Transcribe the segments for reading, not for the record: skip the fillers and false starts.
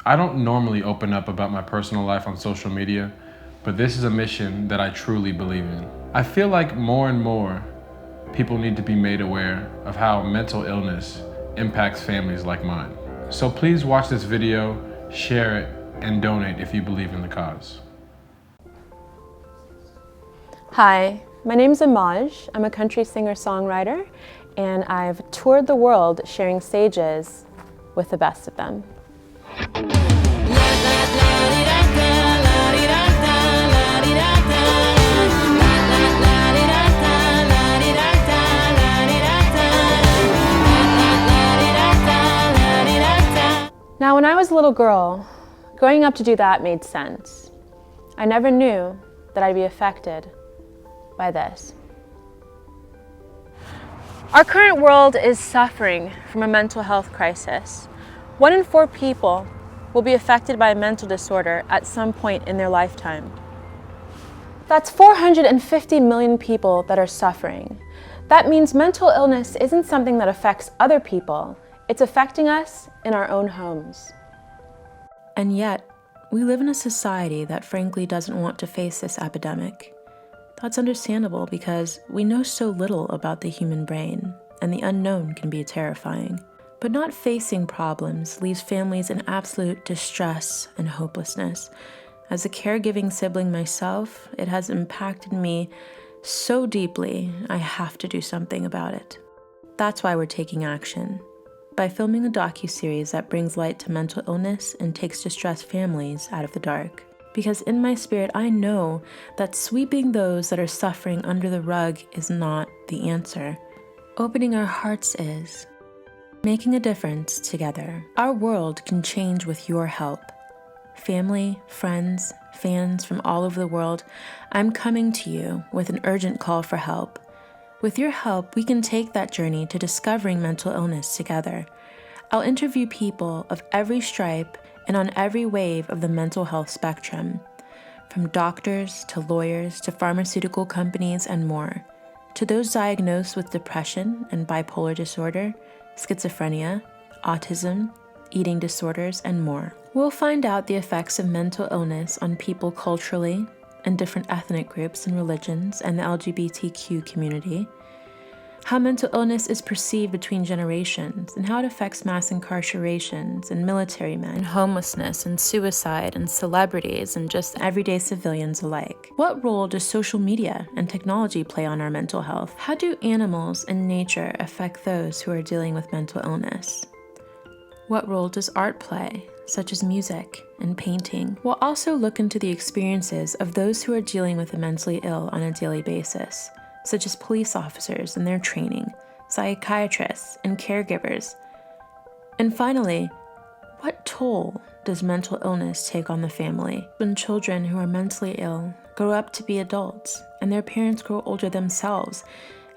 I don't normally open up about my personal life on social media, but this is a mission that I truly believe in. I feel like more and more people need to be made aware of how mental illness impacts families like mine. So please watch this video, share it, and donate if you believe in the cause. Hi, my name's Imaj. I'm a country singer-songwriter, and I've toured the world sharing stages with the best of them. Now, when I was a little girl, growing up to do that made sense. I never knew that I'd be affected by this. Our current world is suffering from a mental health crisis. 1 in 4 people will be affected by a mental disorder at some point in their lifetime. That's 450 million people that are suffering. That means mental illness isn't something that affects other people. It's affecting us in our own homes. And yet, we live in a society that frankly doesn't want to face this epidemic. That's understandable because we know so little about the human brain, and the unknown can be terrifying. But not facing problems leaves families in absolute distress and hopelessness. As a caregiving sibling myself, it has impacted me so deeply, I have to do something about it. That's why we're taking action. By filming a docuseries that brings light to mental illness and takes distressed families out of the dark. Because in my spirit, I know that sweeping those that are suffering under the rug is not the answer. Opening our hearts is. Making a difference together. Our world can change with your help. Family, friends, fans from all over the world, I'm coming to you with an urgent call for help. With your help, we can take that journey to discovering mental illness together. I'll interview people of every stripe and on every wave of the mental health spectrum, from doctors to lawyers to pharmaceutical companies and more, to those diagnosed with depression and bipolar disorder, schizophrenia, autism, eating disorders, and more. We'll find out the effects of mental illness on people culturally, and different ethnic groups and religions, and the LGBTQ community, how mental illness is perceived between generations, and how it affects mass incarcerations and military men, and homelessness and suicide and celebrities and just everyday civilians alike. What role does social media and technology play on our mental health? How do animals and nature affect those who are dealing with mental illness? What role does art play, such as music and painting? We'll also look into the experiences of those who are dealing with the mentally ill on a daily basis, such as police officers and their training, psychiatrists and caregivers. And finally, what toll does mental illness take on the family when children who are mentally ill grow up to be adults and their parents grow older themselves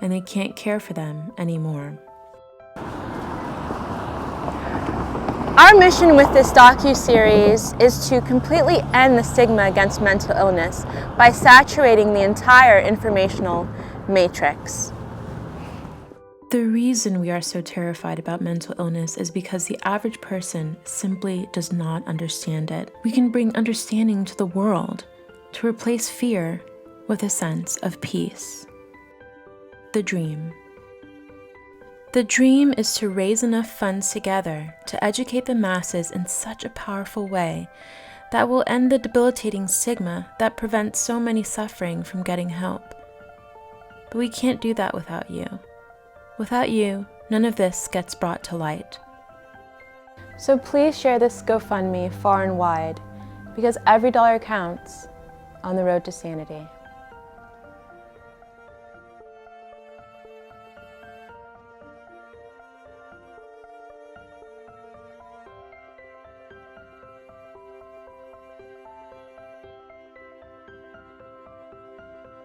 and they can't care for them anymore? Our mission with this docu-series is to completely end the stigma against mental illness by saturating the entire informational matrix. The reason we are so terrified about mental illness is because the average person simply does not understand it. We can bring understanding to the world to replace fear with a sense of peace. The dream. The dream is to raise enough funds together to educate the masses in such a powerful way that will end the debilitating stigma that prevents so many suffering from getting help. But we can't do that without you. Without you, none of this gets brought to light. So please share this GoFundMe far and wide, because every dollar counts on the road to sanity.